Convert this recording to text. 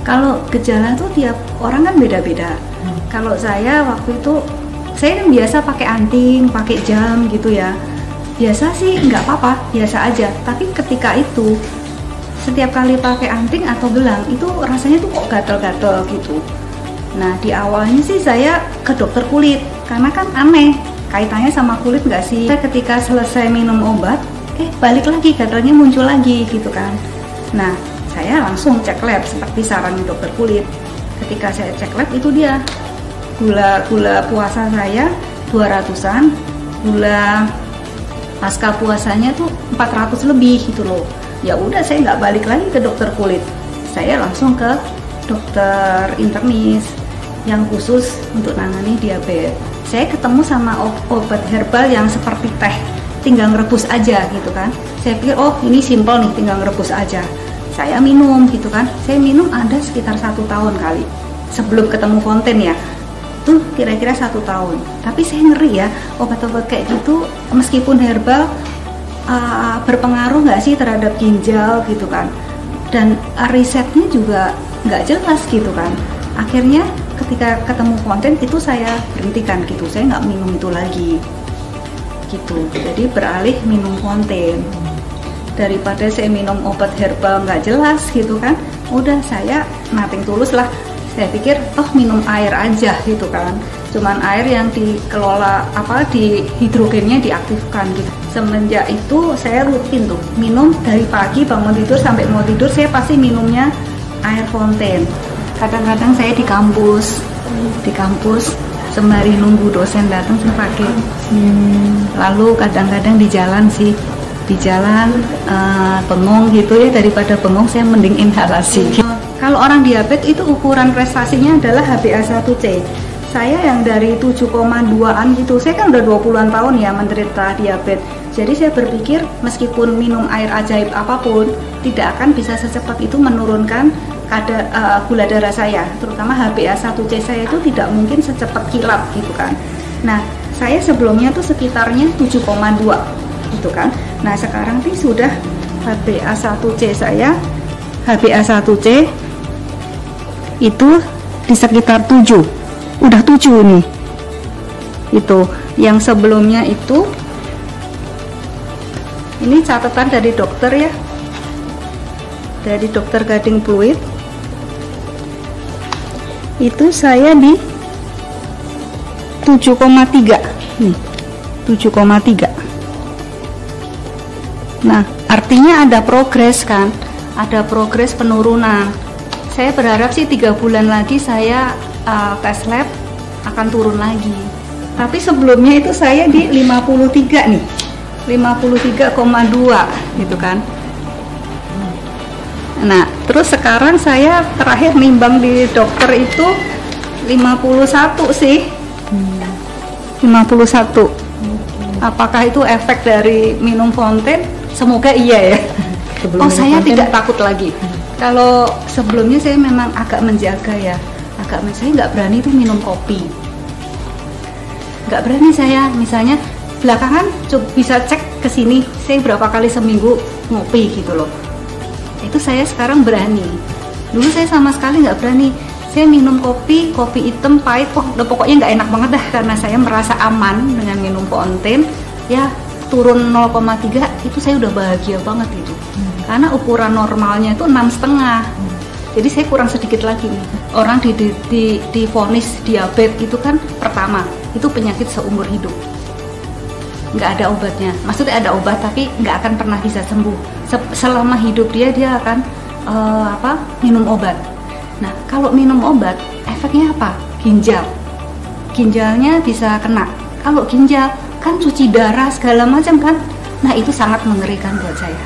Kalau gejala tuh tiap orang kan beda-beda. Kalau saya waktu itu, saya kan biasa pakai anting, pakai jam gitu ya. Biasa sih nggak apa-apa, biasa aja. Tapi ketika itu, setiap kali pakai anting atau gelang, itu rasanya tuh kok gatel-gatel gitu. Nah, di awalnya sih saya ke dokter kulit, karena kan aneh, kaitannya sama kulit nggak sih? Ketika selesai minum obat, balik lagi, gatelnya muncul lagi gitu kan. Nah, saya langsung cek lab seperti saran dokter kulit. Ketika saya cek lab, itu dia gula puasa saya 200-an, gula pasca puasanya tuh 400 lebih gitu loh. Ya udah, saya nggak balik lagi ke dokter kulit, saya langsung ke dokter internis yang khusus untuk nangani diabetes. Saya ketemu sama obat herbal yang seperti teh, tinggal ngerebus aja gitu kan. Saya pikir oh ini simple nih, tinggal ngerebus aja. Saya minum gitu kan, saya minum ada sekitar 1 tahun kali sebelum ketemu Fonten ya, tuh kira-kira 1 tahun. Tapi saya ngeri ya, obat-obat kayak gitu meskipun herbal berpengaruh nggak sih terhadap ginjal gitu kan, dan risetnya juga nggak jelas gitu kan. Akhirnya ketika ketemu Fonten itu saya berhentikan gitu, saya nggak minum itu lagi gitu. Jadi beralih minum Fonten. Daripada saya minum obat herbal nggak jelas gitu kan, udah saya nothing tulus lah. Saya pikir toh minum air aja gitu kan, cuman air yang dikelola di hidrogennya diaktifkan gitu. Semenjak itu saya rutin tuh minum, dari pagi bangun tidur sampai mau tidur saya pasti minumnya air Fonten. Kadang-kadang saya di kampus sembari nunggu dosen datang saya pakai. Lalu kadang-kadang di jalan sih, di jalan bengong gitu ya, daripada bengong saya mending inhalasi. Kalau orang diabetes itu ukuran prestasinya adalah HbA1c. Saya yang dari 7,2an gitu, saya kan udah 20-an tahun ya menderita diabetes. Jadi saya berpikir meskipun minum air ajaib apapun, tidak akan bisa secepat itu menurunkan gula darah saya, terutama HbA1c saya itu tidak mungkin secepat kilat gitu kan. Nah, saya sebelumnya tuh sekitarnya 7,2 gitu kan. Nah, sekarang sih sudah HbA1c saya, HbA1c itu di sekitar 7, udah 7 nih. Itu yang sebelumnya itu, ini catatan dari dokter ya, dari dokter Gading Pluit. Itu saya di 7,3 nih, 7,3. Nah, artinya ada progres kan, ada progres penurunan. Saya berharap sih 3 bulan lagi saya tes lab akan turun lagi. Tapi sebelumnya itu saya di 53 nih, 53,2 gitu kan. Nah, terus sekarang saya terakhir nimbang di dokter itu 51 sih. 51. Apakah itu efek dari minum Fonten? Semoga iya ya. Saya tidak takut lagi. Kalau sebelumnya saya memang agak menjaga ya. Saya nggak berani tuh minum kopi. Nggak berani saya, misalnya belakangan bisa cek ke sini, saya berapa kali seminggu ngopi gitu loh. Itu saya sekarang berani. Dulu saya sama sekali nggak berani. Saya minum kopi hitam pahit, udah pokoknya nggak enak banget dah, karena saya merasa aman dengan minum Fonten. Ya turun 0,3 itu saya udah bahagia banget itu. Karena ukuran normalnya itu 6,5. Jadi saya kurang sedikit lagi nih. Orang divonis diabetes itu kan pertama itu penyakit seumur hidup. Nggak ada obatnya, maksudnya ada obat tapi nggak akan pernah bisa sembuh. Selama hidup dia akan minum obat. Nah, kalau minum obat efeknya apa? Ginjalnya bisa kena. Kalau ginjal kan cuci darah segala macam kan, nah itu sangat mengerikan buat saya.